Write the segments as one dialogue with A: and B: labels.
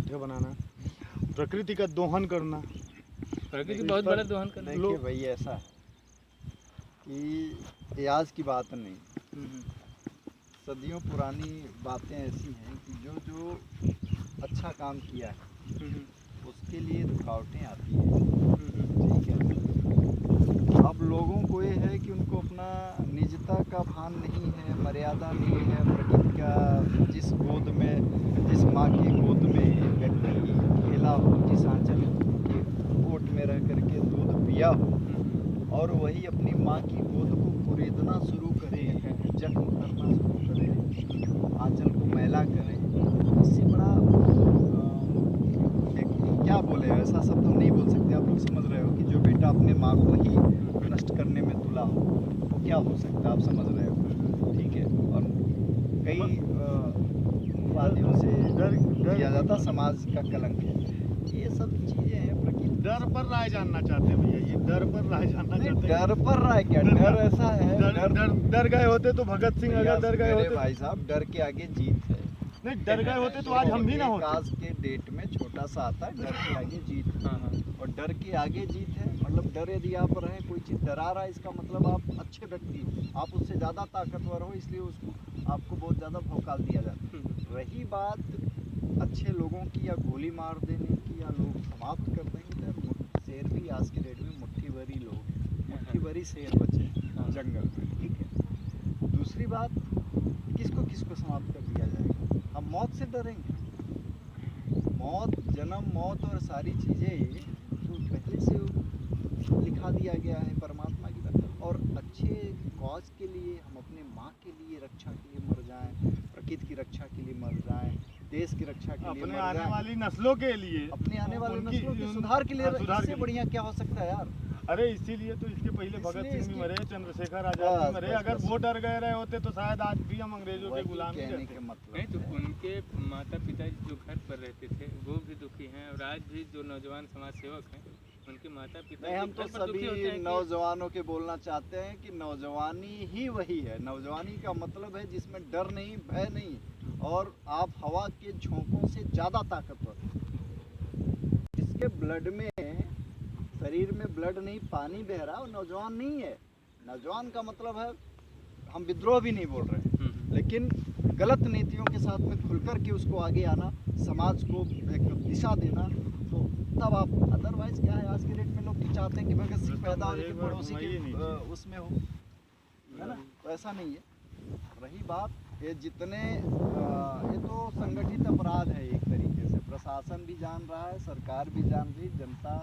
A: गड्ढे बनाना, प्रकृति का दोहन करना।
B: प्रकृति बहुत बड़ा दोहन करना।
C: देखिए भाई ऐसा है कि ये आज की बात नहीं, सदियों पुरानी बातें ऐसी हैं कि जो जो अच्छा काम किया है उसके लिए रुकावटें आती हैं। ठीक है, अब लोगों को ये है कि उनको अपना निजता का भान नहीं है, मर्यादा नहीं है। प्रकृति का जिस गोद में, जिस माँ की गोद में एक व्यक्ति खेला हो, जिस आंचल के ओट में रह करके दूध पिया हो, और वही अपनी माँ की गोद को कुरेदना शुरू करे, जख्म करना शुरू करे, आंचल को मैला करे, इससे बड़ा क्या बोले, ऐसा शब्द हम नहीं बोल सकते। आप लोग समझ रहे हो कि जो बेटा अपने माँ को ही नष्ट करने में तुला हो वो क्या हो सकता है, आप समझ रहे हो। ठीक है, और कई वादियों से किया जाता समाज का कलंक है, ये सब चीज़ें हैं। प्रकृति
A: डर पर राय जानना चाहते हैं भैया, ये डर पर राय जानना चाहते हैं।
C: डर पर राय क्या, डर ऐसा है,
A: डर गए होते तो भगत सिंह अगर डर गए होते,
C: भाई साहब डर के आगे जीत है।
A: नहीं डर गए होते तो आज हम भी ना होते।
C: आज के डेट में छोटा सा आता है, डर के आगे जीत है। और डर के आगे जीत है मतलब डर यदि आप रहे, कोई चीज़ डरा रहा है, इसका मतलब आप अच्छे व्यक्ति, आप उससे ज़्यादा ताकतवर हो, इसलिए उसको आपको बहुत ज़्यादा भौकाल दिया जाता है। रही बात अच्छे लोगों की या गोली मार देने की या लोग समाप्त कर देंगे, तो शेर भी आज के डेट में मुट्ठी भरी लोग हैं, मुट्ठी भरी शेर बचे जंगल में। ठीक है, दूसरी बात, किसको किसको समाप्त कर दिया जाएगा? हम मौत से डरेंगे? मौत, जन्म, मौत और सारी चीज़ें तो पहले से लिखा दिया गया है परमात्मा की तरफ। और अच्छे कॉज के लिए हम अपने माँ के लिए, रक्षा के लिए मर जाएं, प्रकृति की रक्षा के लिए मर जाएं, देश की रक्षा के लिए,
A: अपने आने वाली नस्लों के लिए,
C: अपने आने वाली नस्लों के सुधार के लिए। इससे बढ़िया क्या हो सकता है यार?
A: अरे इसीलिए तो इसके पहले भगत सिंह भी मरे, चंद्रशेखर आजाद भी मरे। अगर वो डर गए रहे होते तो शायद आज भी हम अंग्रेजों के गुलाम ही रहते।
B: नहीं तो उनके माता पिता जो घर पर रहते थे वो भी दुखी हैं, और आज भी जो नौजवान समाज सेवक हैं उनके माता पिता।
C: नहीं, हम तो सभी नौजवानों के बोलना चाहते हैं कि नौजवानी ही वही है। नौजवानी का मतलब है जिसमें डर नहीं, भय नहीं, और आप हवा के झोंकों से ज़्यादा ताकतवर, जिसके ब्लड में, शरीर में ब्लड नहीं पानी बह रहा, वो नौजवान नहीं है। नौजवान का मतलब है, हम विद्रोह भी नहीं बोल रहे, लेकिन गलत नीतियों के साथ में खुलकर के उसको आगे आना, समाज को एक दिशा देना, तो तब आप। अदरवाइज क्या है, आज के डेट में लोग तो चाहते हैं कि भगत सिंह पैदा हो लेकिन पड़ोसी के उसमें हो, है ना? तो ऐसा नहीं है। रही बात ये जितने ये तो संगठित अपराध है एक तरीके से, प्रशासन भी जान रहा है, सरकार भी जान रही, जनता,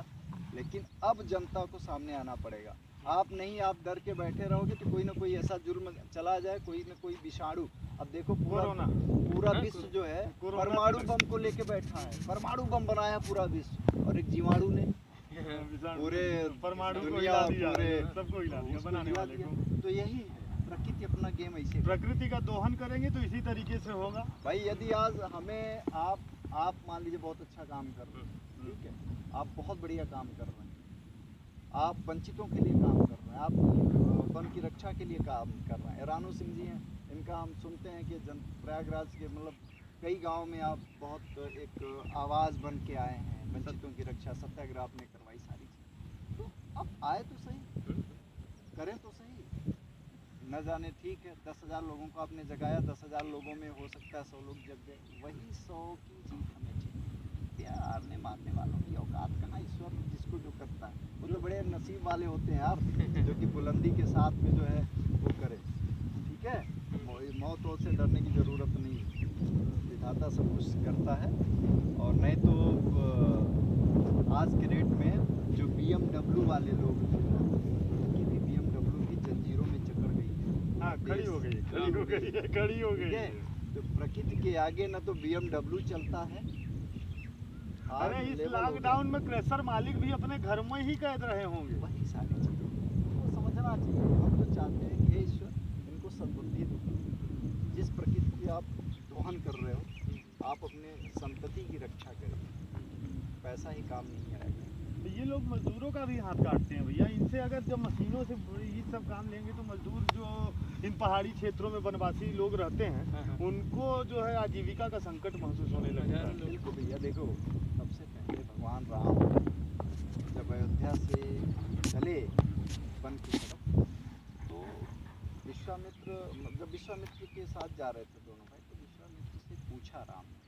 C: लेकिन अब जनता को सामने आना पड़ेगा। आप नहीं, आप डर के बैठे रहोगे तो कोई ना कोई ऐसा जुर्म चला जाए, कोई ना कोई विषाणु। अब देखो पूरा विश्व जो है परमाणु बम को लेके बैठा है, परमाणु बम बनाया पूरा विश्व, और एक जीवाणु ने पूरे
A: परमाणु
C: दुनिया, पूरे
A: सबको हिला दिया, बनाने वाले को।
C: तो यही है, प्रकृति अपना गेम ऐसे,
A: प्रकृति का दोहन करेंगे तो इसी तरीके से होगा
C: भाई। यदि आज हमें आप मान लीजिए बहुत अच्छा काम कर रहे हैं, ठीक है, आप बहुत बढ़िया काम कर रहे हैं, आप वंचितों के लिए काम कर रहे हैं, आप वन की रक्षा के लिए काम कर रहे हैं। रानू सिंह जी हैं, इनका हम सुनते हैं कि प्रयागराज के मतलब कई गांव में आप बहुत एक आवाज़ बन के आए हैं, वंचितों की रक्षा, सत्याग्रह आपने करवाई, सारी चीज़। तो अब आए तो सही, करें तो सही, न जाने ठीक है 10,000 लोगों को आपने जगाया, 10,000 लोगों में हो सकता है 100 लोग जग गए, वही 100 की जीत हमें चाहिए। प्यारने मारने वालों की औकात कहाँ, ईश्वर जिसको जो करता है वो तो बड़े नसीब वाले होते हैं यार, जो कि बुलंदी के साथ में जो है वो करे। ठीक है, मौत से डरने की ज़रूरत नहीं है, विधाता सब कुछ करता है। और नहीं तो आज के डेट में जो BMW वाले लोग हैं, उनकी भी BMW भी जंजीरों में जकड़ गई है।
A: हाँ, खड़ी हो गई है।
C: तो प्रकृति के आगे न तो BMW चलता है।
A: अरे इस लॉकडाउन में क्रेशर मालिक भी अपने घर में ही कैद रहे होंगे।
C: वही सारी चीज़ें तो समझना चाहिए। हम तो चाहते हैं कि ईश्वर इनको सद्बुद्धि दो। जिस प्रकृति की आप दोहन कर रहे हो, आप अपने संतति की रक्षा करें, पैसा ही काम नहीं आएगा।
A: तो ये लोग मजदूरों का भी हाथ काटते हैं भैया। इनसे अगर जब मशीनों से ये सब काम लेंगे तो मजदूर जो इन पहाड़ी क्षेत्रों में वनवासी लोग रहते हैं,
B: हाँ।
A: उनको जो है आजीविका का संकट महसूस होने लगता है।
C: बिल्कुल भैया, देखो सबसे पहले भगवान राम जब अयोध्या से चले वन की तरफ, तो जब विश्वामित्र के साथ जा रहे थे दोनों भाई, तो विश्वामित्र से पूछा राम ने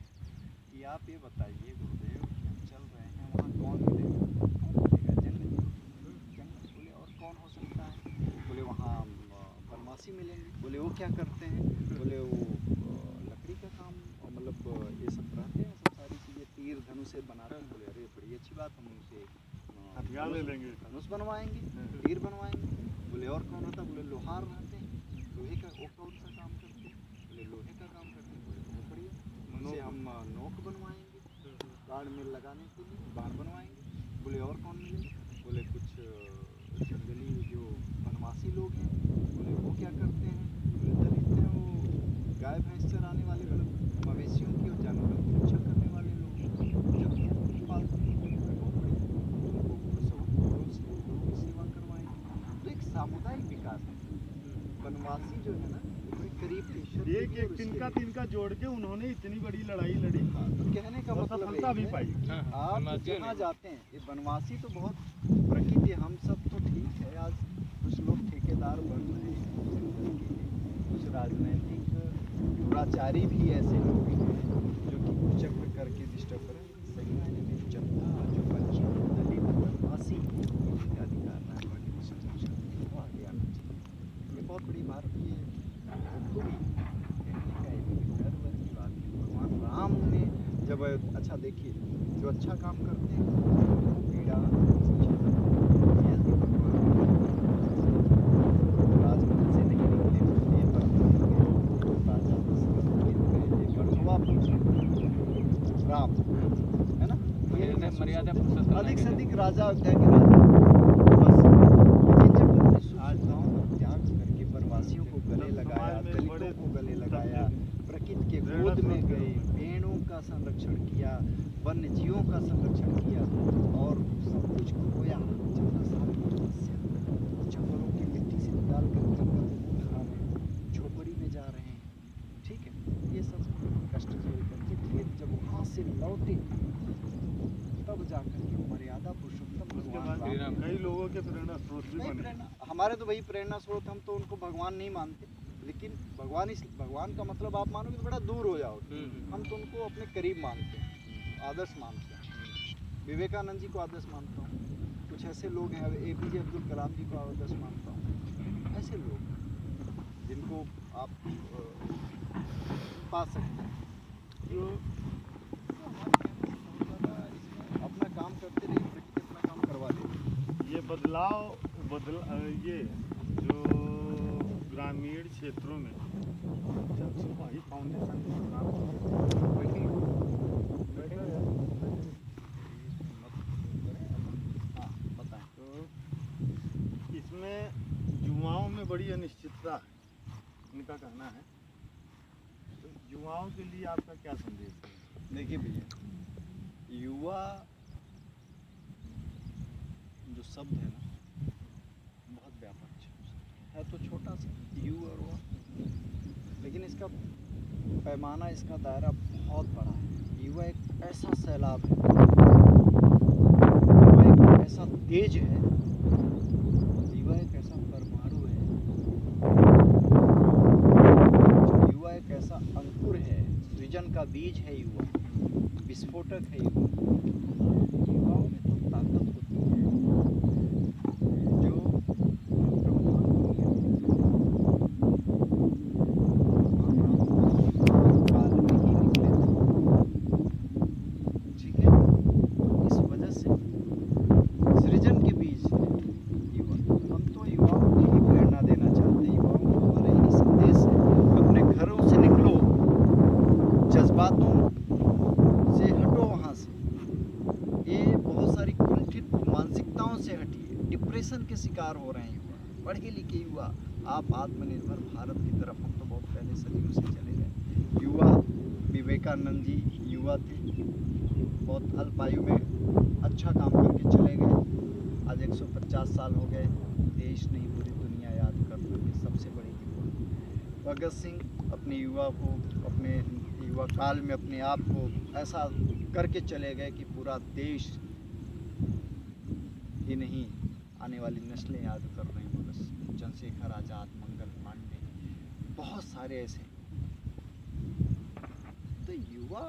C: कि आप ये बताइए गुरुदेव, हम चल रहे हैं, वहाँ कौन मिलेगा? जंगल। बोले और कौन हो सकता है? बोले वहाँ वनवासी मिलेंगे। बोले वो क्या करते हैं? बोले वो लकड़ी का काम, मतलब ये सब रहते हैं, सब सारी चीज़ें तीर धनुष से बनाते हैं। बोले अरे बड़ी अच्छी बात, हम उनसे
A: हथियार ले लेंगे,
C: धनुष बनवाएंगे, तीर बनवाएंगे। बोले और कौन होता? बोले लोहार रहते हैं, लोहे का। वो कौन सा काम करते हैं? बोले लोहे का काम करते हैं। बोले बहुत बढ़िया, उनसे हम नोक बनवाएंगे, बाढ़ में लगाने के लिए बाढ़ बनवाएंगे। बोले और कौन मिलेगा? बोले कुछ जंगली जो वनवासी लोग हैं। बोले वो क्या करते हैं? बोले दलित हैं, वो गाय भैंस चराने वाले, मतलब मवेशियों की और जानवरों की रक्षा करने वाले लोग, जब पालते हैं। बहुत बढ़िया, उनको गुरु की सेवा करवाएंगे। तो एक सामुदायिक विकास है। वनवासी जो है ना, वो करीब ईश्वर के
A: एक
C: लिए और
A: तिनका
C: उसके लिए।
A: तिनका जोड़ के उन्होंने इतनी बड़ी लड़ाई लड़ी,
C: तो कहने का
A: और
C: मतलब
A: सफलता भी
C: यही है,
A: पाई।
C: आप
B: वनवासियों
C: जहाँ
B: ने।
C: जाते हैं, ये वनवासी तो बहुत प्रकृति, हम सब तो ठीक है, आज कुछ लोग ठेकेदार बन रहे हैं जंगल के, कुछ राजनीतिक दुराचारी भी ऐसे लोग हैं जो कि कुचक्र करके डिस्टर्ब करें। सही मायने में जनता जो बच्ची दलित वनवासी का अधिकार है, बाकी तो संरक्षण वो आगे आना चाहिए। ये बहुत बड़ी भारतीय उनको भी कहने का एक गर्व की बात है। भगवान राम ने जब, अच्छा देखिए, जो अच्छा काम करते हैं वो पीड़ा राजमहल से नहीं निकले, ये पर राजा बढ़वा राम, है ना? ये
B: मर्यादा पुरुषोत्तम
C: अधिक से
B: है।
C: अधिक राजा अयोध्या के राजा, बस। लेकिन जब उन्होंने सुविधाओं का त्याग करके वनवासियों को गले लगाया,
A: समाज में
C: दलितों
A: बड़े
C: को गले लगाया, प्रकृति के गोद में गए, पेड़ों का संरक्षण किया, वन्य जीवों का संरक्षण किया, और सब कुछ खोया। 14 साल की तपस्या, जंगलों की मिट्टी से निकाल कर जंगल में खा रहे हैं, झोपड़ी में जा रहे हैं, ठीक है? ये सब कष्ट झेल करके फिर जब वहाँ से लौटे, तब जाकर के मर्यादा पुरुषोत्तम
A: उसके
C: भगवान
A: बाद
C: राम ने।
A: कई लोगों के प्रेरणा स्रोत भी
C: नहीं,
A: बने।
C: प्रेरणा हमारे तो वही प्रेरणा स्रोत, हम तो उनको भगवान नहीं मानते, लेकिन भगवान का मतलब आप मानोगे तो बड़ा दूर हो जाओगे। हम तो उनको अपने करीब मानते हैं, आदर्श मानते हैं। विवेकानंद जी को आदर्श मानता हूँ, कुछ ऐसे लोग हैं, APJ अब्दुल कलाम जी को आदर्श मानता हूँ। ऐसे लोग जिनको आप पा सकते हैं,
A: जो
C: अपना काम करते रहिए, प्रकृति अपना काम करवा देगी।
A: ये ये जो ग्रामीण क्षेत्रों में चंद्रशेखर फाउंडेशन के नाम
C: हाँ बताएं।
A: तो इसमें युवाओं में बड़ी अनिश्चितता है, उनका कहना है। तो युवाओं के लिए आपका क्या संदेश है?
C: देखिए भैया, युवा जो शब्द है ना, बहुत व्यापक है, तो छोटा सा यू और वो, लेकिन इसका पैमाना, इसका दायरा बहुत बड़ा है। युवा एक ऐसा सैलाब है, युवा एक ऐसा तेज है, युवा एक ऐसा परमाणु है, युवा एक ऐसा अंकुर है, सृजन का बीज है युवा, विस्फोटक है युवा। युवाओं में तो ताकत होती है जो काल में ही निकले थे, ठीक है? तो इस वजह से सृजन के बीज है युवा। हम तो युवाओं को ही प्रेरणा देना चाहते हैं, युवाओं को हमारा यही संदेश है, अपने घरों से निकलो, जज्बातों से हटो, वहाँ से ये बहुत सारी कुंठित मानसिकताओं से हटिए। डिप्रेशन के शिकार हो रहे हैं युवा, पढ़े लिखे युवा। आप आत्मनिर्भर भारत की तरफ, हम तो बहुत पहले सदियों से चले गए। युवा, विवेकानंद जी युवा थे, बहुत अल्प आयु में अच्छा काम करके चले गए। आज 150 साल हो गए, देश नहीं पूरी दुनिया याद कर रही है, सबसे बड़ी युवा। भगत सिंह अपने युवा काल में अपने आप को ऐसा करके चले गए कि पूरा देश ही नहीं, आने वाली नस्लें याद कर रही हैं। बस चंद्रशेखर आज़ाद, मंगल पांडे, बहुत सारे ऐसे। तो युवा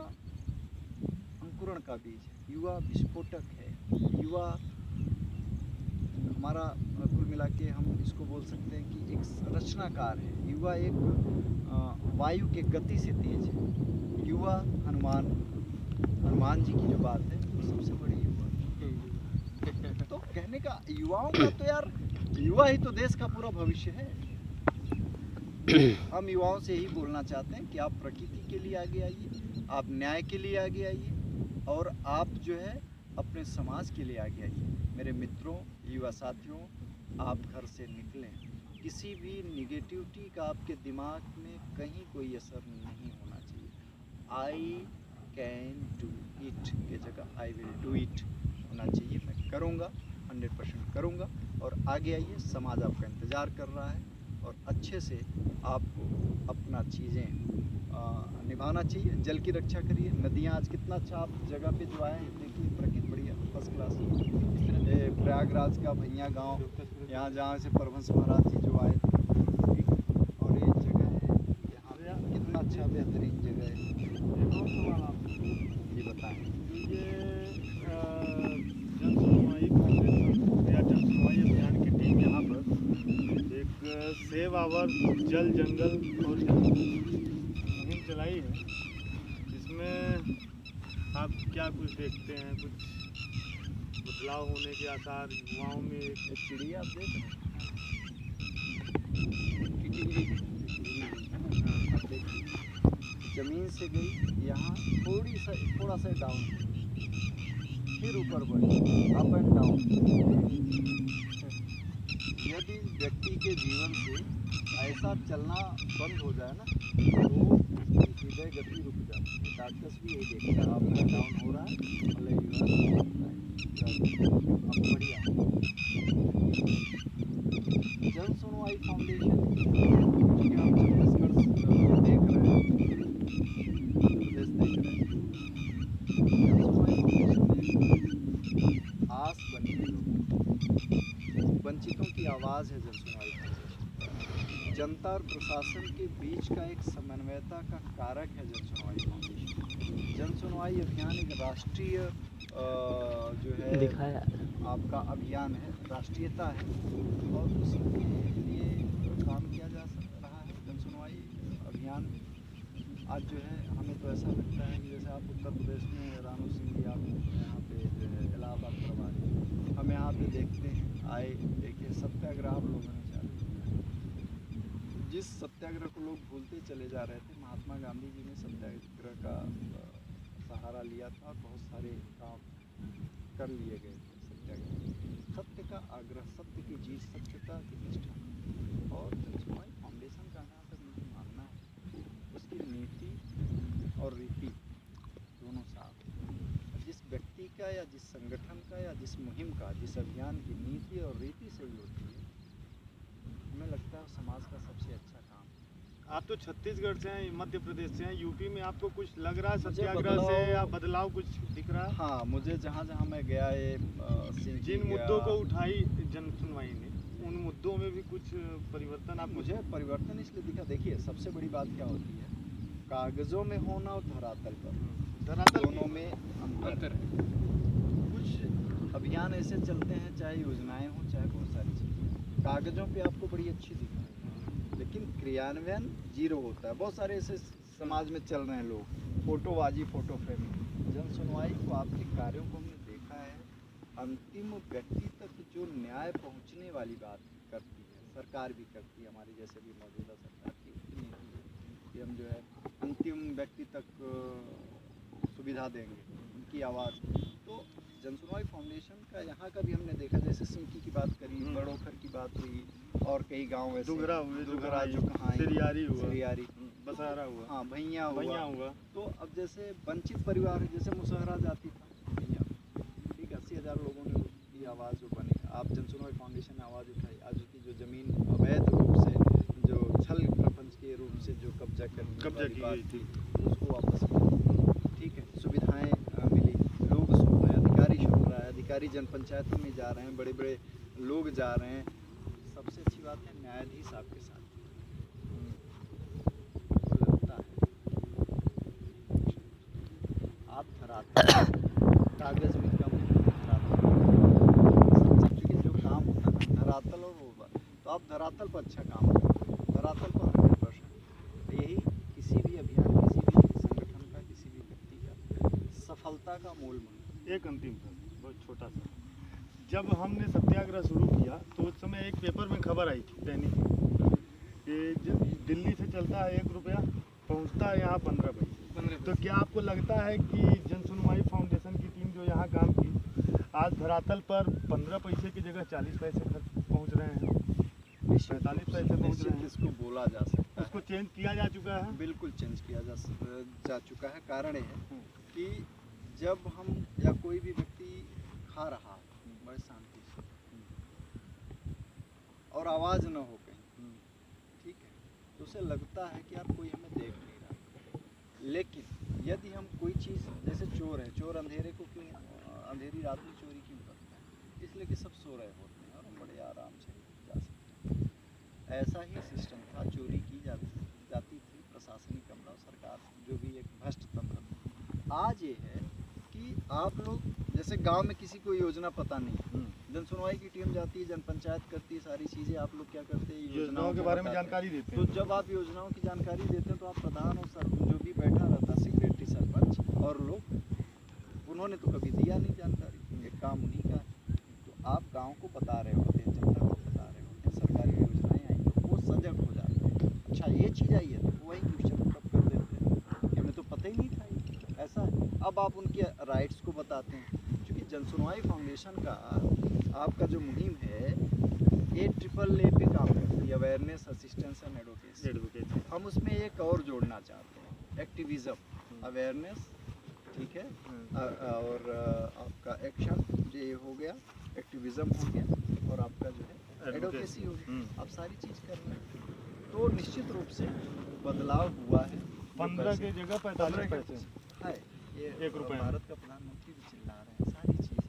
C: अंकुरण का बीज है, युवा विस्फोटक है, युवा हमारा कुल मिला के हम इसको बोल सकते हैं कि एक रचनाकार है। युवा एक वायु के गति से तेज है। युवा हनुमान जी की जो बात है वो सबसे बड़ी युवा। तो कहने का युवाओं का तो यार, युवा ही तो देश का पूरा भविष्य है। हम युवाओं से ही बोलना चाहते हैं कि आप प्रकृति के लिए आगे आइए, आप न्याय के लिए आगे आइए, और आप जो है अपने समाज के लिए आगे आइए। मेरे मित्रों, युवा साथियों, आप घर से निकलें, किसी भी निगेटिविटी का आपके दिमाग में कहीं कोई असर नहीं होना चाहिए। आई कैन डू इट के जगह आई विल डू इट होना चाहिए। मैं करूँगा, 100% करूँगा, और आगे आइए, समाज आपका इंतज़ार कर रहा है, और अच्छे से आपको अपना चीज़ें निभाना चाहिए। जल की रक्षा करिए। नदियाँ आज कितना अच्छा आप जगह पे जो आए हैं, देखिए प्रकृति बढ़िया फर्स्ट क्लास। ये प्रयागराज का भैया गांव, यहाँ जहाँ से परमहंस महाराज जी जो आए थे, ठीक, और ये जगह है यहाँ कितना अच्छा बेहतरीन जगह है। ये बताएं।
A: ये जन सुनवाई फाउंडेशन या जन सुनवाई अभियान की टीम यहाँ पर एक सेव आवर जल जंगल और मुहिम चलाई है। इसमें आप क्या कुछ देखते हैं, कुछ बदलाव होने के आसार युवाओं में?
C: एक चिड़िया आप देख रहे हैं, जमीन से गई यहाँ थोड़ा सा डाउन, फिर ऊपर बढ़ी, अप एंड डाउन। यदि व्यक्ति के जीवन से ऐसा चलना बंद हो जाए ना, तो हृदय गति रुक जाती है। डॉक्टर्स भी यही देखते हैं, अप एंड डाउन हो रहा है, मतलब अब बढ़िया। जन सुनवाई फाउंडेशन जो कि हम छत्तीसगढ़ देख रहे हैं, प्रदेश देख रहे हैं, जन सुनवाई फाउंडेशन आस बनी है। वंचितों की आवाज़ है जन सुनवाई फाउंडेशन। जनता और प्रशासन के बीच का एक समन्वयता का कारक है जन सुनवाई फाउंडेशन। जन सुनवाई अभियान एक राष्ट्रीय जो है आपका अभियान है, राष्ट्रीयता है, और उसी के लिए काम किया जा रहा है। जन सुनवाई अभियान आज जो है, हमें तो ऐसा लगता है कि जैसे आप उत्तर प्रदेश में रानू सिंह जी, आप यहाँ पे जो है इलाहाबाद प्रभारी, हम यहाँ पे देखते हैं आए, देखिए सत्याग्रह आप लोगों ने चालू किया। जिस सत्याग्रह को लोग भूलते चले जा रहे थे, महात्मा गांधी जी ने सत्याग्रह का सहारा लिया था, बहुत सारे काम कर लिए गए थे सत्याग्रह। सत्य का आग्रह, सत्य की जीत, सत्यता की निष्ठा, और जन सुनवाई फाउंडेशन का यहाँ तक मुझे मानना है उसकी नीति और रीति दोनों साथ। जिस व्यक्ति का या जिस संगठन का या जिस मुहिम का, जिस अभियान की नीति और रीति सही होती है, हमें लगता है समाज का सबसे अच्छा काम।
A: आप तो छत्तीसगढ़ से हैं, मध्य प्रदेश से हैं, यूपी में आपको कुछ लग रहा है सत्याग्रह से या बदलाव कुछ दिख रहा है?
C: हाँ, मुझे जहाँ जहाँ मैं गया, ये
A: जिन मुद्दों को उठाई जन सुनवाई ने, उन मुद्दों में भी कुछ परिवर्तन आप?
C: मुझे परिवर्तन इसलिए दिखा, देखिए सबसे बड़ी बात क्या होती है, कागजों में होना और धरातल पर, दोनों में अंतर है। कुछ अभियान ऐसे चलते हैं, चाहे योजनाएं हों, चाहे बहुत सारी चीज़ें, कागजों पे आपको बड़ी अच्छी दिख रही है, लेकिन क्रियान्वयन जीरो होता है। बहुत सारे ऐसे समाज में चल रहे हैं लोग, फोटोबाजी, फोटो फ्रेमिंग। जन सुनवाई को, आपके कार्यों को हमने देखा है, अंतिम व्यक्ति तक जो न्याय पहुंचने वाली बात करती है, सरकार भी करती है, हमारी जैसे भी मौजूदा सरकार की नीति है कि हम जो है अंतिम व्यक्ति तक सुविधा देंगे, उनकी आवाज़। तो जन सुनवाई फाउंडेशन का यहाँ का भी हमने देखा, जैसे सिंकी की बात करी, बड़ोखर की बात हुई, और कई गांव ऐसे
A: दुगरा हुए,
C: दुगरा जो कहाँ,
A: सिरियारी हुआ,
C: सिरियारी,
A: बसारा हुआ,
C: हाँ भैया हुआ। तो अब जैसे वंचित परिवार है, जैसे मुसहरा जाति था भैया, ठीक, 80,000 लोगों ने उसकी आवाज़ जो बनी, आप जन सुनवाई फाउंडेशन ने आवाज़ उठाई, आज उसकी जो ज़मीन अवैध रूप से, जो छल प्रपंच के रूप
A: कब्जा की
C: वाली
A: गई
C: बात
A: थी।
C: उसको वापस मिली। ठीक है, सुविधाएं मिली, लोग सुन रहे हैं, अधिकारी सुन रहा है, अधिकारी जनपंचायतों में जा रहे हैं, बड़े बड़े लोग जा रहे हैं। सबसे अच्छी बात है न्यायाधीश आपके साथ लगता है। आप धरातल कागज भी कम धरातल, क्योंकि जो काम होता है धरातल और वो तो आप धरातल पर अच्छा काम करते हैं, धरातल पर 100%। यही किसी भी अभियान, किसी भी संगठन का, किसी भी व्यक्ति का सफलता का मूल मंत्र।
A: एक अंतिम प्रश्न बहुत छोटा सा। जब हमने सत्याग्रह शुरू किया तो उस समय एक पेपर में खबर आई थी दैनिक कि जब दिल्ली से चलता है 1 रुपया, पहुंचता है यहाँ 15 पैसे। तो क्या आपको लगता है कि जन सुनवाई फाउंडेशन की टीम जो यहाँ काम की आज धरातल पर 15 पैसे की जगह 40 पैसे खर्च पहुँच रहे हैं, 45 पैसे पहुँच रहे हैं?
C: इसको बोला जा सकता है,
A: उसको चेंज किया जा चुका है।
C: बिल्कुल चेंज किया जा चुका है। कारण ये है कि जब हम या कोई भी व्यक्ति खा रहा है बड़े शांति से और आवाज़ न हो कहीं, ठीक है, तो उसे लगता है कि यार कोई हमें देख नहीं रहा। लेकिन यदि हम कोई चीज़, जैसे चोर है, चोर अंधेरे को क्यों, अंधेरी रात में चोरी क्यों करता है? इसलिए कि सब सो रहे होते हैं और हम बड़े आराम से जा सकते हैं। ऐसा ही सिस्टम था, चोरी की जाती थी प्रशासनिक अमला, सरकार जो भी एक भ्रष्ट तंत्र था। आज ये है कि आप लोग, जैसे गांव में किसी को योजना पता नहीं, जन सुनवाई की टीम जाती है, जनपंचायत करती है सारी चीज़ें, आप लोग क्या करते हैं,
A: योजनाओं के बारे में जानकारी देते
C: तो
A: हैं।
C: जब आप योजनाओं की जानकारी देते हैं तो आप प्रधान और सर जो भी बैठा रहता, सेक्रेटरी, सरपंच और लोग, उन्होंने तो कभी दिया नहीं जानकारी, एक काम उन्हीं का है। तो आप गाँव को बता रहे होते हैं, जनता को बता रहे होते हैं, सरकारी योजनाएँ आई तो वो सजग हो जाते हैं। अच्छा ये चीज़ आई है तो वही क्वेश्चन पुट कर देते हैं कि हमें तो पता ही नहीं था ये ऐसा है। अब आप उनके राइट्स को बताते हैं, क्योंकि जन सुनवाई फाउंडेशन का आपका जो मुहिम है AAA पे काम करती है, अवेयरनेस, असिस्टेंस एंड एडवोकेसी। हम उसमें एक और जोड़ना चाहते हैं, एक्टिविज़म, अवेयरनेस, ठीक है, और आपका एक्शन, ये हो गया, एक्टिविज़म हो गया, और आपका जो है एडवोकेसी हो गया। आप सारी चीज़ कर रहे हैं तो निश्चित रूप से बदलाव हुआ है।
A: 15 की जगह 45 पैसे
C: है, ये
A: 1 रुपये।
C: भारत का प्रधानमंत्री भी चिल्ला रहे हैं, सारी चीज़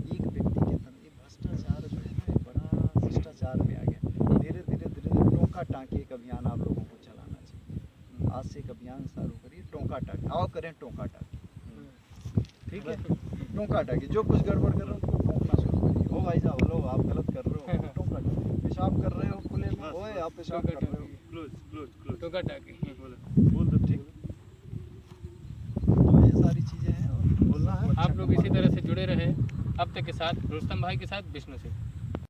C: एक व्यक्ति के तरह। ये भ्रष्टाचार जो है ना, ये बड़ा शिष्टाचार में आ गया। धीरे धीरे टोंका टाँकी एक अभियान आप लोगों को चलाना चाहिए। आज से एक अभियान शुरू करिए, टोंका टाँकी, आओ करें टोंका टाँकी, ठीक है, टोंका टाँकी। जो कुछ गड़बड़ कर रहे हो उनको टोंकना शुरू करिए। हो भाई साहब, लो आप गलत कर रहे हो, टोंका टाँकी। पेशाब कर रहे हो खुले में, ओए आप पेशाब कर रहे हो,
A: क्लोज
B: टोका टाकी।
A: बोल दो, ठीक
C: तो ये सारी चीज़ें हैं। और
A: बोलना है।
B: आप लोग इसी तरह से जुड़े रहे। अब तक के साथ रुस्तम भाई के साथ विष्णु से।